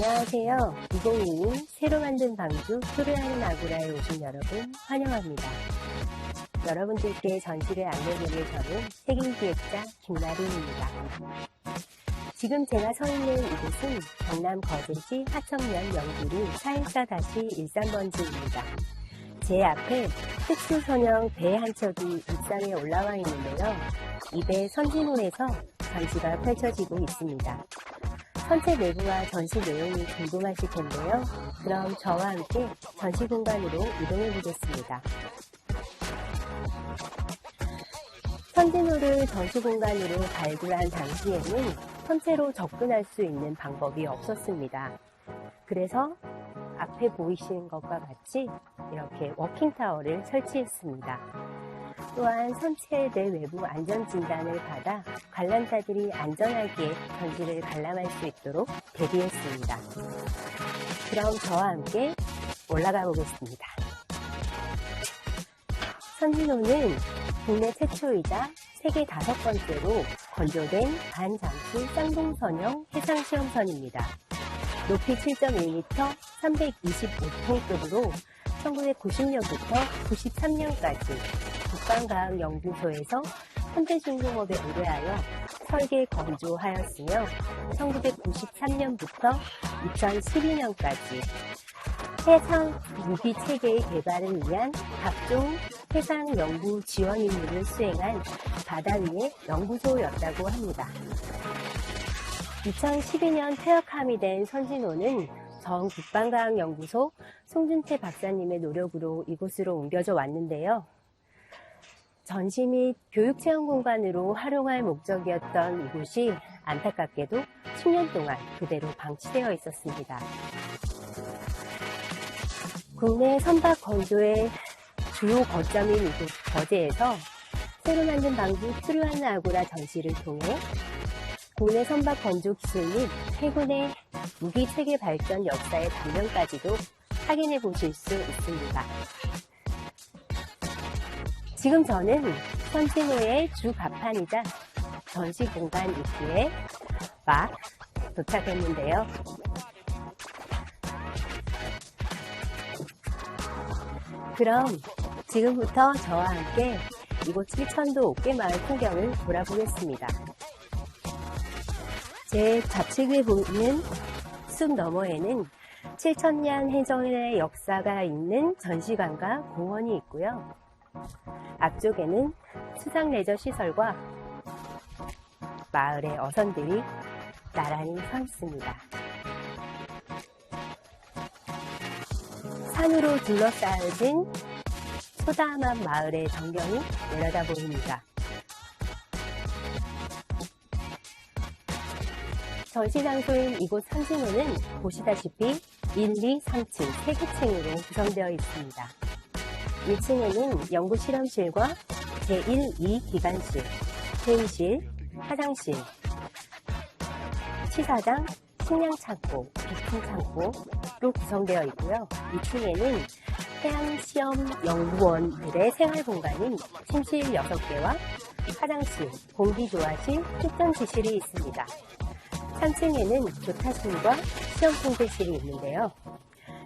안녕하세요. 2022 새로 만든 방주 토르하는 아고라에 오신 여러분 환영합니다. 여러분들께 전시를 안내드릴 저는 책임기획자 김나린입니다. 지금 제가 서 있는 이곳은 경남 거제시 하천면 영구리 414-13번지입니다. 제 앞에 특수선형 배 한 척이 입상에 올라와 있는데요. 이 배 선진호에서 전시가 펼쳐지고 있습니다. 선체 내부와 전시 내용이 궁금하실 텐데요. 그럼 저와 함께 전시 공간으로 이동해 보겠습니다. 선진호를 전시 공간으로 발굴한 당시에는 선체로 접근할 수 있는 방법이 없었습니다. 그래서 앞에 보이시는 것과 같이 이렇게 워킹타워를 설치했습니다. 또한 선체 내 외부 안전진단을 받아 관람자들이 안전하게 전시를 관람할 수 있도록 대비했습니다. 그럼 저와 함께 올라가 보겠습니다. 선진호는 국내 최초이자 세계 5번째로 건조된 반잠수 쌍봉선형 해상시험선입니다. 높이 7.1m, 325톤급으로 1990년부터 93년까지 국방과학연구소에서 현대중공업에 의뢰하여 설계 건조하였으며 1993년부터 2012년까지 해상 무기 체계의 개발을 위한 각종 해상 연구 지원 임무를 수행한 바다 위의 연구소였다고 합니다. 2012년 퇴역함이 된 선진호는 전 국방과학연구소 송준태 박사님의 노력으로 이곳으로 옮겨져 왔는데요. 전시 및 교육체험 공간으로 활용할 목적이었던 이곳이 안타깝게도 10년 동안 그대로 방치되어 있었습니다. 국내 선박 건조의 주요 거점인 이곳 거제에서 새로 만든 방주 퓨르한 아고라 전시를 통해 국내 선박 건조 기술 및 해군의 무기 체계 발전 역사의 단면까지도 확인해 보실 수 있습니다. 지금 저는 선진호의 주 갑판이자 전시 공간 입구에 막 도착했는데요. 그럼 지금부터 저와 함께 이곳 칠천도 옥계마을 풍경을 돌아보겠습니다. 제 좌측에 보이는 숲 너머에는 7,000년 해전의 역사가 있는 전시관과 공원이 있고요. 앞쪽에는 수상 레저 시설과 마을의 어선들이 나란히 서 있습니다. 산으로 둘러싸여진 소담한 마을의 전경이 내려다 보입니다. 전시 장소인 이곳 선진호는 보시다시피 1, 2, 3층 3개층으로 구성되어 있습니다. 1층에는 연구실험실과 제1, 2 기관실, 회의실, 화장실, 시사장, 식량창고, 비품창고로 구성되어 있고요. 2층에는 해양시험연구원들의 생활공간인 침실 6개와 화장실, 공기조화실, 특전지실이 있습니다. 3층에는 교타실과 시험통제실이 있는데요.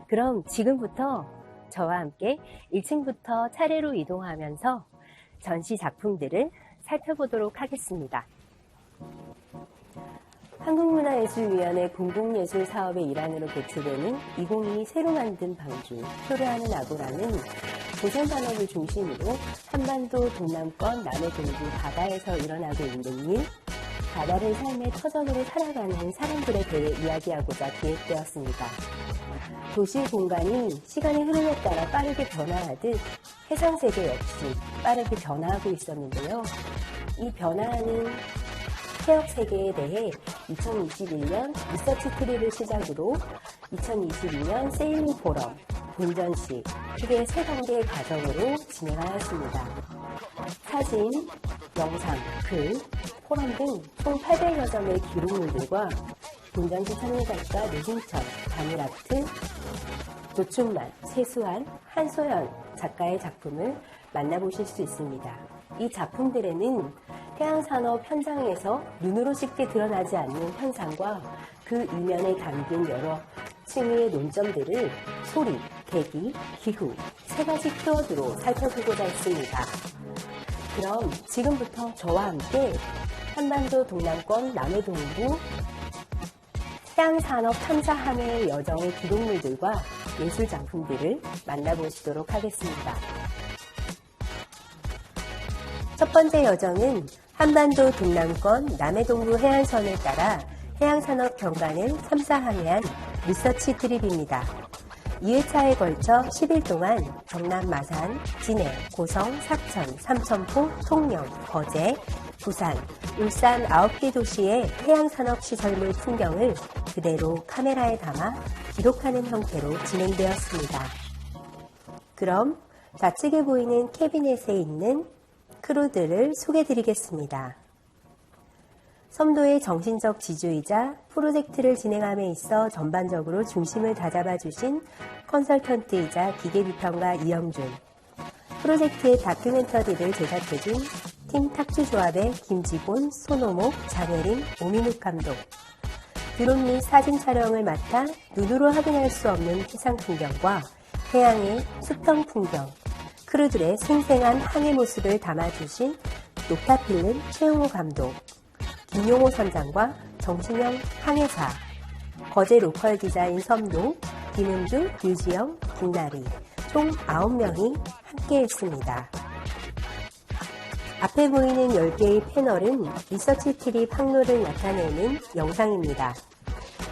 그럼 지금부터 저와 함께 1층부터 차례로 이동하면서 전시 작품들을 살펴보도록 하겠습니다. 한국문화예술위원회 공공예술 사업의 일환으로 개최되는 2022 새로 만든 방주 토르하는 아고라는 고전 산업을 중심으로 한반도 동남권 남해 동부 바다에서 일어나고 있는 일, 바다를 삶의 터전으로 살아가는 사람들에 대해 이야기하고자 기획되었습니다. 도시 공간이 시간의 흐름에 따라 빠르게 변화하듯 해상세계 역시 빠르게 변화하고 있었는데요. 이 변화하는 해역 세계에 대해 2021년 리서치 트리를 시작으로 2022년 세일링 포럼, 본전시, 크게 3단계의 과정으로 진행하였습니다. 사진, 영상, 글, 포럼 등 총 800여 점의 기록물들과 본전시 참여작가 노승천, 단일아트, 노춘만, 세수한, 한소연 작가의 작품을 만나보실 수 있습니다. 이 작품들에는 해양산업 현장에서 눈으로 쉽게 드러나지 않는 현상과 그 이면에 담긴 여러 층위의 논점들을 소리, 대기, 기후 세 가지 키워드로 살펴보고자 했습니다. 그럼 지금부터 저와 함께 한반도 동남권 남해동부 해양산업 탐사함의 여정의 기록물들과 예술작품들을 만나보시도록 하겠습니다. 첫 번째 여정은 한반도 동남권 남해동부 해안선을 따라 해양산업 경관을 탐사함해한 리서치 트립입니다. 2회차에 걸쳐 10일 동안 경남 마산, 진해, 고성, 사천, 삼천포, 통영, 거제, 부산, 울산 9개 도시의 해양산업 시설물 풍경을 그대로 카메라에 담아 기록하는 형태로 진행되었습니다. 그럼 좌측에 보이는 캐비넷에 있는 크루들을 소개드리겠습니다. 섬도의 정신적 지주이자 프로젝트를 진행함에 있어 전반적으로 중심을 다잡아 주신 컨설턴트이자 기계비평가 이영준, 프로젝트의 다큐멘터리를 제작해준 팀 탁주조합의 김지곤, 손오목, 장혜림, 오민욱 감독, 드론 및 사진 촬영을 맡아 눈으로 확인할 수 없는 해상 풍경과 해양의 수평 풍경, 크루들의 생생한 항해 모습을 담아주신 녹타필름 최용호 감독, 김용호 선장과 정신영 항해사, 거제 로컬 기자인 섬노, 김은주, 유지영, 김나리 총 9명이 함께했습니다. 앞에 보이는 10개의 패널은 리서치 트립 항로를 나타내는 영상입니다.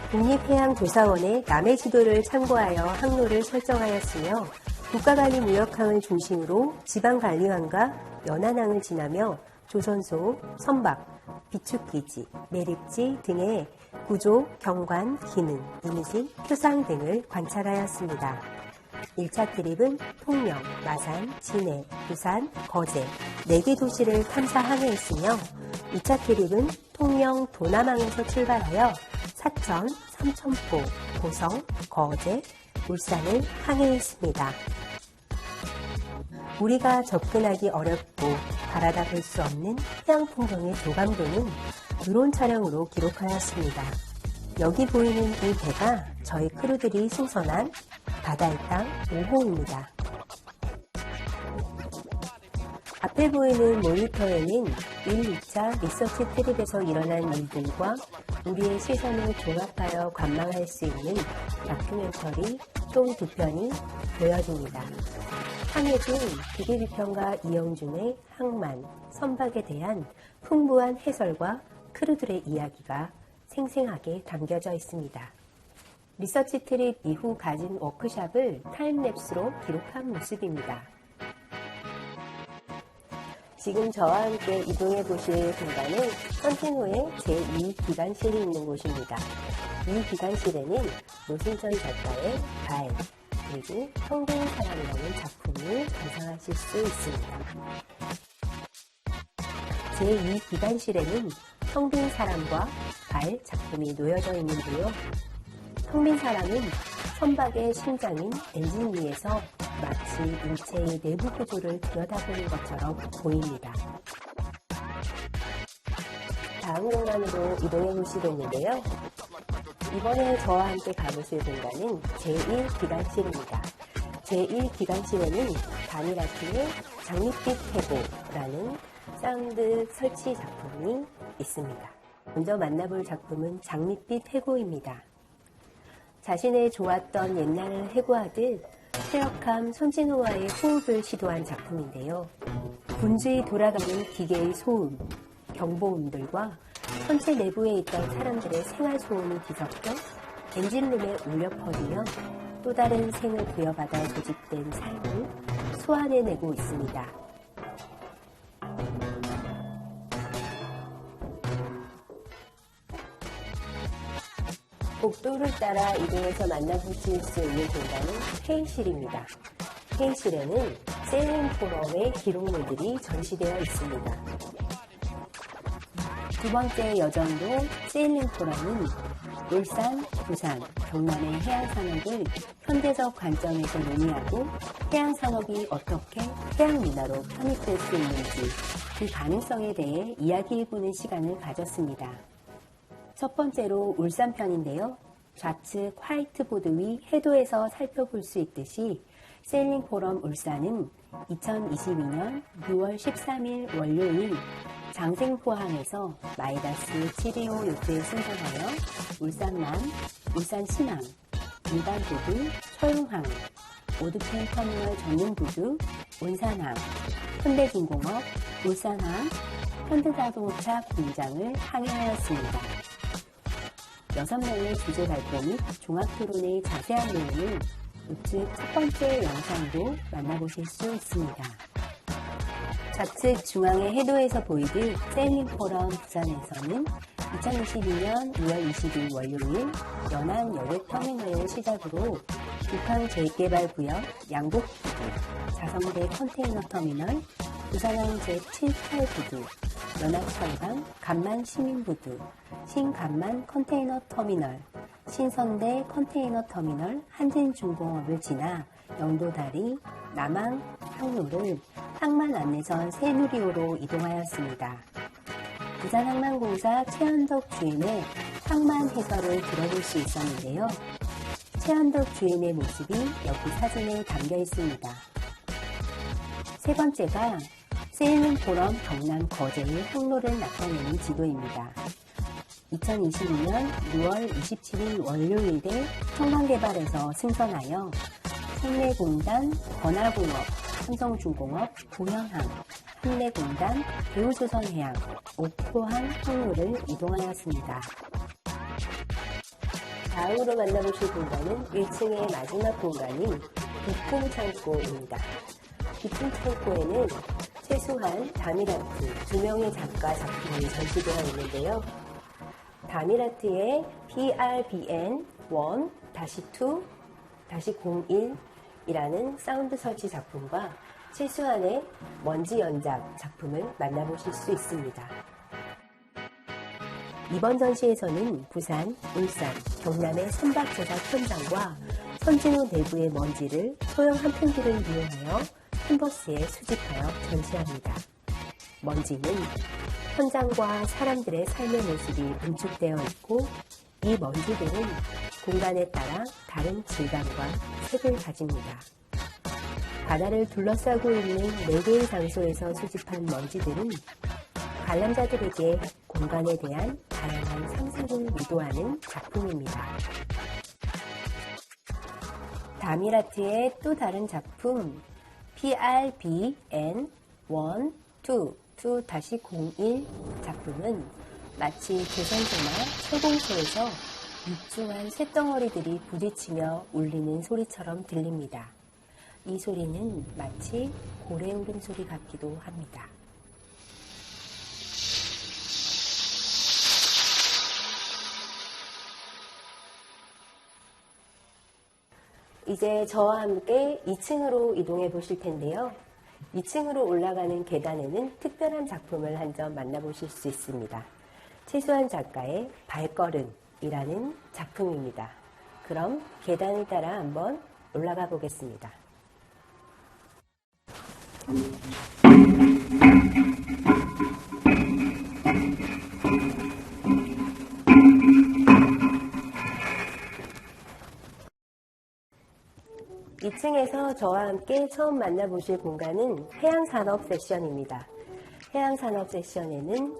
국립해양조사원의 남해 지도를 참고하여 항로를 설정하였으며 국가관리무역항을 중심으로 지방관리항과 연안항을 지나며 조선소, 선박, 비축기지, 매립지 등의 구조, 경관, 기능, 이미지, 표상 등을 관찰하였습니다. 1차 트립은 통영, 마산, 진해, 부산, 거제 4개 도시를 탐사 항해했으며 2차 트립은 통영, 도남항에서 출발하여 사천, 삼천포, 고성, 거제, 울산을 항해했습니다. 우리가 접근하기 어렵고 바라다 볼 수 없는 해양 풍경의 조감도는 드론 촬영으로 기록하였습니다. 여기 보이는 이 배가 저희 크루들이 승선한 바다의 땅 5호입니다. 앞에 보이는 모니터에는 1, 2차 리서치 트립에서 일어난 일들과 우리의 시선을 종합하여 관망할 수 있는 다큐멘터리 총 2편이 보여집니다. 항해중 기계비평가 이영준의 항만, 선박에 대한 풍부한 해설과 크루들의 이야기가 생생하게 담겨져 있습니다. 리서치 트립 이후 가진 워크샵을 타임랩스로 기록한 모습입니다. 지금 저와 함께 이동해 보실 공간은 헌팅호의 제2 기관실이 있는 곳입니다. 이 기관실에는 노승천 작가의 발, 그리고 성대인 사람이라는 작품을 감상하실 수 있습니다. 제2 기관실에는 성빈 사람과 발 작품이 놓여져 있는데요. 성빈 사람은 선박의 심장인 엔진 위에서 마치 인체의 내부 구조를 들여다보는 것처럼 보입니다. 다음 공간으로 이동해 보시겠는데요. 이번에 저와 함께 가보실 공간은 제1기관실입니다. 제1기관실에는 바니라틴의 장밋빛 해고라는 사운드 설치 작품이 있습니다. 먼저 만나볼 작품은 장밋빛 해고입니다. 자신의 좋았던 옛날을 해고하듯 셰어캄 손진호와의 호흡을 시도한 작품인데요. 분주히 돌아가는 기계의 소음, 경보음들과 선체 내부에 있던 사람들의 생활 소음이 뒤섞여 엔진룸에 울려 퍼지며 또 다른 생을 부여받아 조직된 삶을 소환해내고 있습니다. 복도를 따라 이동해서 만나보실 수 있는 공간은 회의실입니다. 회의실에는 세일링 포럼의 기록물들이 전시되어 있습니다. 두 번째 여정도 세일링 포럼은 울산, 부산, 경남의 해양산업을 현대적 관점에서 논의하고 해양산업이 어떻게 해양문화로 편입될 수 있는지 그 가능성에 대해 이야기해보는 시간을 가졌습니다. 첫 번째로 울산 편인데요. 좌측 화이트보드 위 해도에서 살펴볼 수 있듯이 세일링포럼 울산은 2022년 6월 13일 월요일 장생포항에서 마이다스 725 요트에 승선하여 울산남, 울산신항, 일반보드, 초용항, 오드펜 터미널 전문보드, 온산항, 현대중공업, 울산항, 현대자동차 공장을 항해하였습니다. 6명의 주제 발표 및 종합토론의 자세한 내용을 우측 첫 번째 영상으로 만나보실 수 있습니다. 좌측 중앙의 해도에서 보이듯 세일링포럼 부산에서는 2022년 6월 20일 월요일 연안 여객터미널을 시작으로 북한 재개발구역 양복부두, 자성대 컨테이너터미널, 부산항 제78부두, 연합철강 간만시민부두, 신간만 컨테이너터미널, 신선대 컨테이너터미널 한진중공업을 지나 영도다리, 남항 항로를 항만 안내선 새누리호로 이동하였습니다. 부산항만공사 최현덕 주인의 항만 해설을 들어볼 수 있었는데요. 최현덕 주인의 모습이 여기 사진에 담겨 있습니다. 세 번째가 세일링포럼 경남 거제의 항로를 나타내는 지도입니다. 2022년 6월 27일 월요일에 청강개발에서 승선하여 생내공단, 건화공업, 삼성중공업, 고현항, 한내공단, 대우조선해양, 옥포항 항로를 이동하였습니다. 다음으로 만나보실 공간은 1층의 마지막 공간인 비품창고입니다. 비품창고에는 최수한, 다미라트 2명의 작가 작품이 전시되어 있는데요. 다미라트의 PRBN 1-2-01이라는 사운드 설치 작품과 최수한의 먼지 연작 작품을 만나보실 수 있습니다. 이번 전시에서는 부산, 울산, 경남의 선박 제작 현장과 선진호 내부의 먼지를 소형 한풍기를 이용하여 캔버스에 수집하여 전시합니다. 먼지는 현장과 사람들의 삶의 모습이 응축되어 있고 이 먼지들은 공간에 따라 다른 질감과 색을 가집니다. 바다를 둘러싸고 있는 4개의 장소에서 수집한 먼지들은 관람자들에게 공간에 대한 다양한 상상을 유도하는 작품입니다. 다미라트의 또 다른 작품 PRBN 1-2-2-01 작품은 마치 조선소나 철공소에서 육중한 쇳덩어리들이 부딪히며 울리는 소리처럼 들립니다. 이 소리는 마치 고래 울음소리 같기도 합니다. 이제 저와 함께 2층으로 이동해 보실 텐데요. 2층으로 올라가는 계단에는 특별한 작품을 한 점 만나보실 수 있습니다. 최수한 작가의 발걸음이라는 작품입니다. 그럼 계단을 따라 한번 올라가 보겠습니다. 2층에서 저와 함께 처음 만나보실 공간은 해양산업 세션입니다. 해양산업 세션에는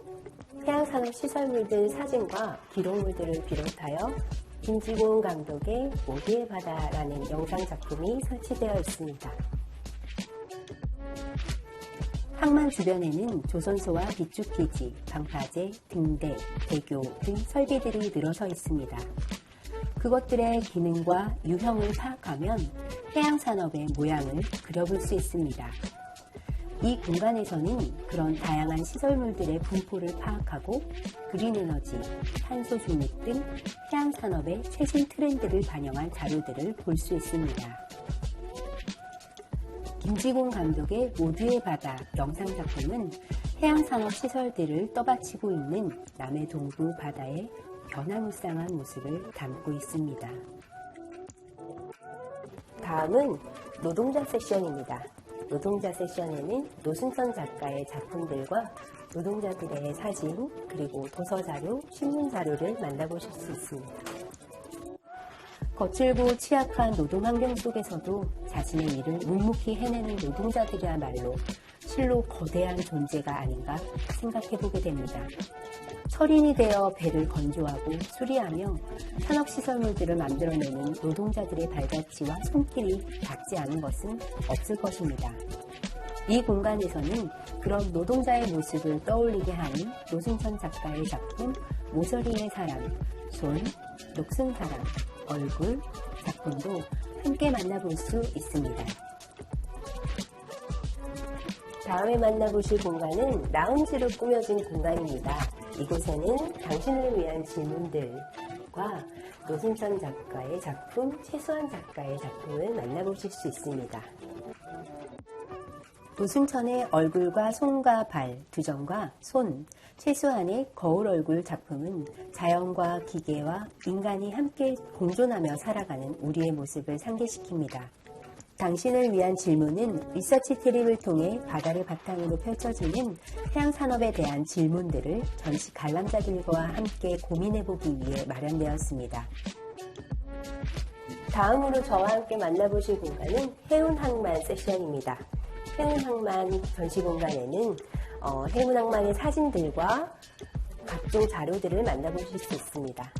해양산업 시설물들 사진과 기록물들을 비롯하여 김지곤 감독의 모두의 바다라는 영상 작품이 설치되어 있습니다. 항만 주변에는 조선소와 비축기지, 방파제, 등대, 대교 등 설비들이 늘어서 있습니다. 그것들의 기능과 유형을 파악하면 해양산업의 모양을 그려볼 수 있습니다. 이 공간에서는 그런 다양한 시설물들의 분포를 파악하고 그린에너지, 탄소 중립 등 해양산업의 최신 트렌드를 반영한 자료들을 볼 수 있습니다. 김지곤 감독의 모두의 바다 영상작품은 해양산업 시설들을 떠받치고 있는 남해 동부 바다의 변화무쌍한 모습을 담고 있습니다. 다음은 노동자 세션입니다. 노동자 세션에는 노승천 작가의 작품들과 노동자들의 사진, 그리고 도서자료, 신문자료를 만나보실 수 있습니다. 거칠고 취약한 노동환경 속에서도 자신의 일을 묵묵히 해내는 노동자들이야말로 실로 거대한 존재가 아닌가 생각해보게 됩니다. 철인이 되어 배를 건조하고 수리하며 산업시설물들을 만들어내는 노동자들의 발자취와 손길이 닿지 않은 것은 없을 것입니다. 이 공간에서는 그런 노동자의 모습을 떠올리게 하는 노승천 작가의 작품 모서리의 사람, 손, 녹슨 사람, 얼굴 작품도 함께 만나볼 수 있습니다. 다음에 만나보실 공간은 라운지로 꾸며진 공간입니다. 이곳에는 당신을 위한 질문들과 노승천 작가의 작품, 최수환 작가의 작품을 만나보실 수 있습니다. 노승천의 얼굴과 손과 발, 두정과 손, 최수환의 거울 얼굴 작품은 자연과 기계와 인간이 함께 공존하며 살아가는 우리의 모습을 상기시킵니다. 당신을 위한 질문은 리서치 트립을 통해 바다를 바탕으로 펼쳐지는 해양산업에 대한 질문들을 전시 관람자들과 함께 고민해보기 위해 마련되었습니다. 다음으로 저와 함께 만나보실 공간은 해운항만 세션입니다. 해운항만 전시공간에는 해운항만의 사진들과 각종 자료들을 만나보실 수 있습니다.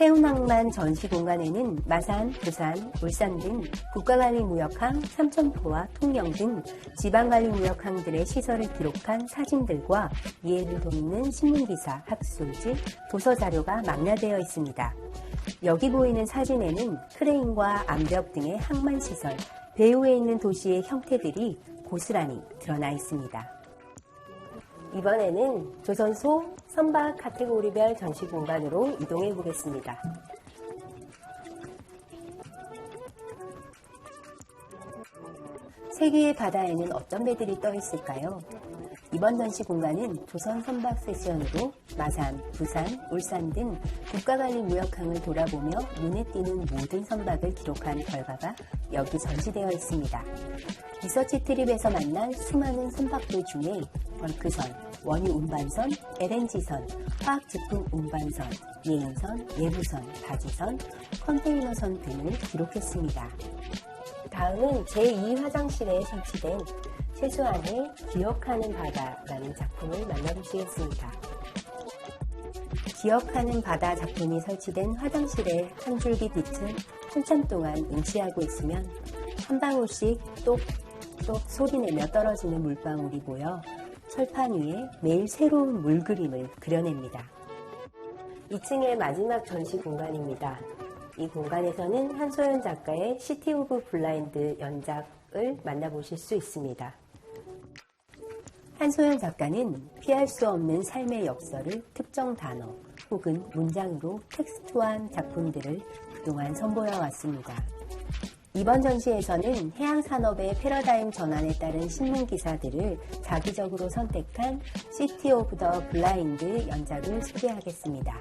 해운항만 전시공간에는 마산, 부산, 울산 등 국가관리무역항, 삼천포와 통영 등 지방관리무역항들의 시설을 기록한 사진들과 이해를 돕는 신문기사, 학술지, 도서자료가 망라되어 있습니다. 여기 보이는 사진에는 크레인과 암벽 등의 항만시설, 배후에 있는 도시의 형태들이 고스란히 드러나 있습니다. 이번에는 조선소 선박 카테고리별 전시 공간으로 이동해 보겠습니다. 세계의 바다에는 어떤 배들이 떠 있을까요? 이번 전시 공간은 조선 선박 세션으로 마산, 부산, 울산 등 국가관리무역항을 돌아보며 눈에 띄는 모든 선박을 기록한 결과가 여기 전시되어 있습니다. 리서치 트립에서 만난 수많은 선박들 중에 벌크선, 원유 운반선, LNG선, 화학제품 운반선, 예인선, 예부선, 바지선, 컨테이너선 등을 기록했습니다. 다음은 제2화장실에 설치된 최수환의 기억하는 바다라는 작품을 만나보시겠습니다. 기억하는 바다 작품이 설치된 화장실에 한 줄기 빛은 한참 동안 응시하고 있으면 한 방울씩 똑똑 소리내며 떨어지는 물방울이 모여 철판 위에 매일 새로운 물그림을 그려냅니다. 2층의 마지막 전시 공간입니다. 이 공간에서는 한소연 작가의 시티 오브 블라인드 연작을 만나보실 수 있습니다. 한소연 작가는 피할 수 없는 삶의 역설을 특정 단어 혹은 문장으로 텍스트화한 작품들을 그동안 선보여 왔습니다. 이번 전시에서는 해양산업의 패러다임 전환에 따른 신문기사들을 자기적으로 선택한 시티 오브 더 블라인드 연작을 소개하겠습니다.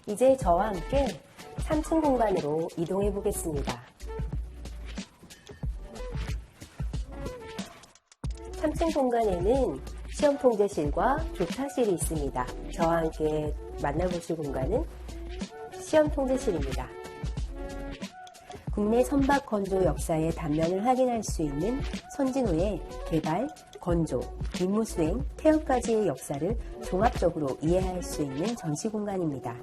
이제 저와 함께 3층 공간으로 이동해 보겠습니다. 3층 공간에는 시험통제실과 조차실이 있습니다. 저와 함께 만나보실 공간은 시험통제실입니다. 국내 선박 건조 역사의 단면을 확인할 수 있는 선진호의 개발, 건조, 임무 수행, 폐업까지의 역사를 종합적으로 이해할 수 있는 전시 공간입니다.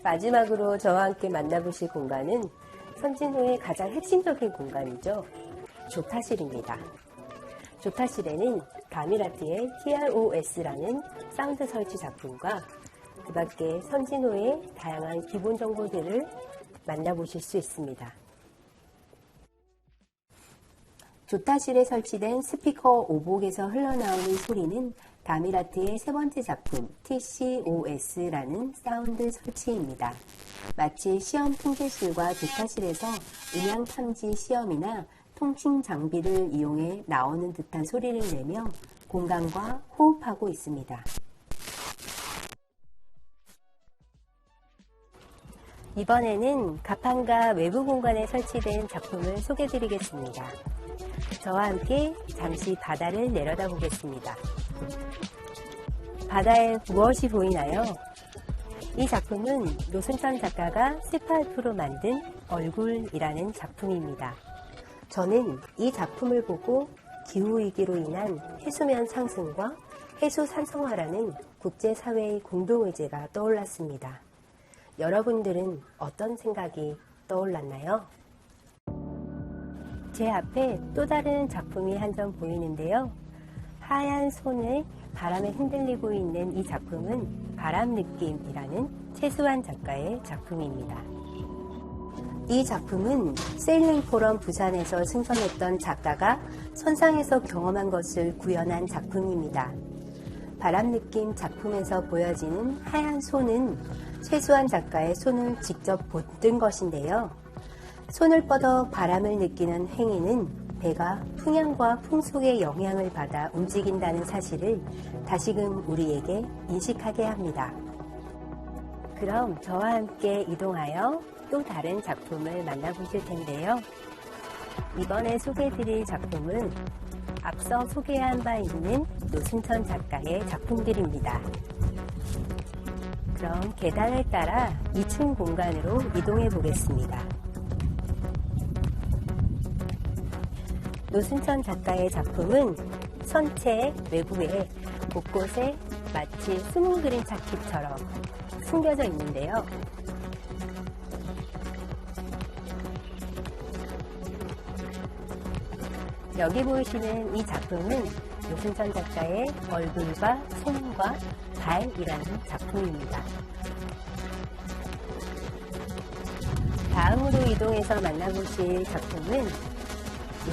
마지막으로 저와 함께 만나보실 공간은 선진호의 가장 핵심적인 공간이죠. 조타실입니다. 조타실에는 가미라트의 TROS라는 사운드 설치 작품과 그 밖에 선진호의 다양한 기본 정보들을 만나보실 수 있습니다. 조타실에 설치된 스피커 오복에서 흘러나오는 소리는 가미라트의 세 번째 작품 TCOS라는 사운드 설치입니다. 마치 시험 통제실과 조타실에서 음향 탐지 시험이나 통칭 장비를 이용해 나오는 듯한 소리를 내며 공간과 호흡하고 있습니다. 이번에는 가판가 외부 공간에 설치된 작품을 소개해드리겠습니다. 저와 함께 잠시 바다를 내려다 보겠습니다. 바다에 무엇이 보이나요? 이 작품은 노순천 작가가 스팔프로 만든 얼굴이라는 작품입니다. 저는 이 작품을 보고 기후위기로 인한 해수면 상승과 해수 산성화라는 국제사회의 공동의제가 떠올랐습니다. 여러분들은 어떤 생각이 떠올랐나요? 제 앞에 또 다른 작품이 한 점 보이는데요. 하얀 손을 바람에 흔들리고 있는 이 작품은 바람느낌이라는 최수환 작가의 작품입니다. 이 작품은 세일링 포럼 부산에서 승선했던 작가가 선상에서 경험한 것을 구현한 작품입니다. 바람느낌 작품에서 보여지는 하얀 손은 최수환 작가의 손을 직접 본뜬 것인데요. 손을 뻗어 바람을 느끼는 행위는 배가 풍향과 풍속의 영향을 받아 움직인다는 사실을 다시금 우리에게 인식하게 합니다. 그럼 저와 함께 이동하여 또 다른 작품을 만나보실 텐데요. 이번에 소개해드릴 작품은 앞서 소개한 바 있는 노순천 작가의 작품들입니다. 그럼 계단을 따라 2층 공간으로 이동해 보겠습니다. 노순천 작가의 작품은 선체 외부에 곳곳에 마치 숨은 그림 찾기처럼 숨겨져 있는데요. 여기 보이시는 이 작품은 노순천 작가의 얼굴과 손과 발이라는 작품입니다. 다음으로 이동해서 만나보실 작품은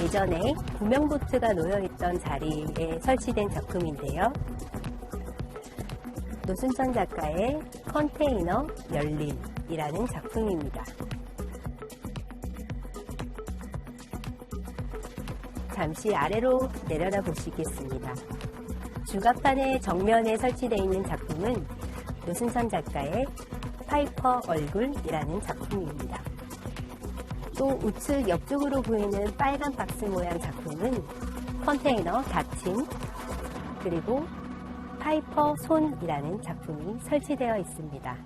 예전에 구명보트가 놓여있던 자리에 설치된 작품인데요. 노순천 작가의 컨테이너 열림이라는 작품입니다. 잠시 아래로 내려다 보시겠습니다. 주갑판의 정면에 설치되어 있는 작품은 노순천 작가의 파이퍼 얼굴이라는 작품입니다. 또 우측 옆쪽으로 보이는 빨간 박스 모양 작품은 컨테이너 닫힘 그리고 파이퍼 손이라는 작품이 설치되어 있습니다.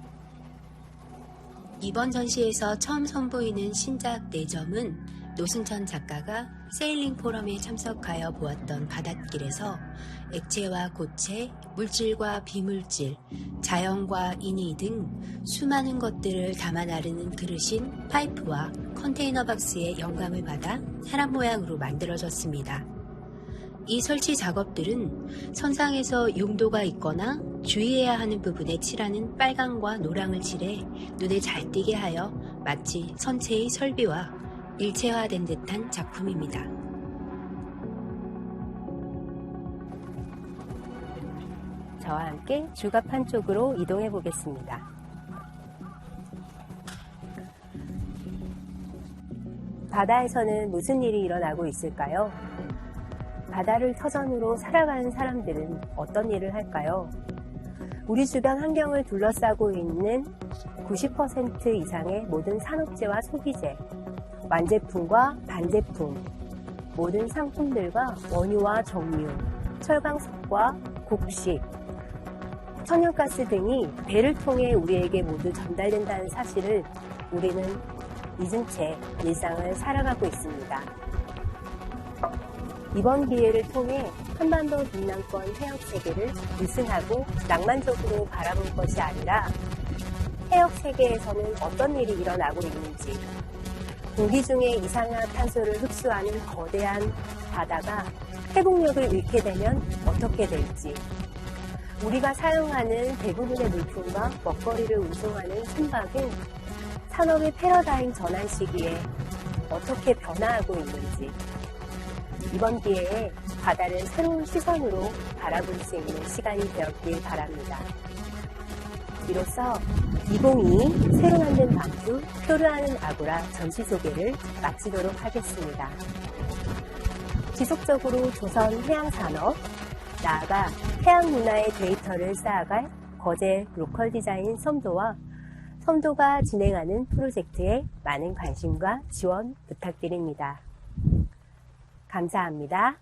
이번 전시에서 처음 선보이는 신작 4점은 노순천 작가가 세일링 포럼에 참석하여 보았던 바닷길에서 액체와 고체, 물질과 비물질, 자연과 인위 등 수많은 것들을 담아 나르는 그릇인 파이프와 컨테이너 박스의 영감을 받아 사람 모양으로 만들어졌습니다. 이 설치 작업들은 선상에서 용도가 있거나 주의해야 하는 부분에 칠하는 빨강과 노랑을 칠해 눈에 잘 띄게 하여 마치 선체의 설비와 일체화된 듯한 작품입니다. 저와 함께 주갑판 쪽으로 이동해 보겠습니다. 바다에서는 무슨 일이 일어나고 있을까요? 바다를 터전으로 살아가는 사람들은 어떤 일을 할까요? 우리 주변 환경을 둘러싸고 있는 90% 이상의 모든 산업재와 소비재, 완제품과 반제품, 모든 상품들과 원유와 정유, 철강석과 곡식, 천연가스 등이 배를 통해 우리에게 모두 전달된다는 사실을 우리는 잊은 채 일상을 살아가고 있습니다. 이번 기회를 통해 한반도 북남권 해역세계를 우승하고 낭만적으로 바라볼 것이 아니라 해역세계에서는 어떤 일이 일어나고 있는지, 공기 중에 이산화탄소를 흡수하는 거대한 바다가 회복력을 잃게 되면 어떻게 될지, 우리가 사용하는 대부분의 물품과 먹거리를 운송하는 선박은 산업의 패러다임 전환 시기에 어떻게 변화하고 있는지, 이번 기회에 바다를 새로운 시선으로 바라볼 수 있는 시간이 되었길 바랍니다. 이로써 2022 새로 만든 방주 표류하는 아고라 전시 소개를 마치도록 하겠습니다. 지속적으로 조선 해양산업, 나아가 해양문화의 데이터를 쌓아갈 거제 로컬 디자인 썸도와 섬도가 진행하는 프로젝트에 많은 관심과 지원 부탁드립니다. 감사합니다.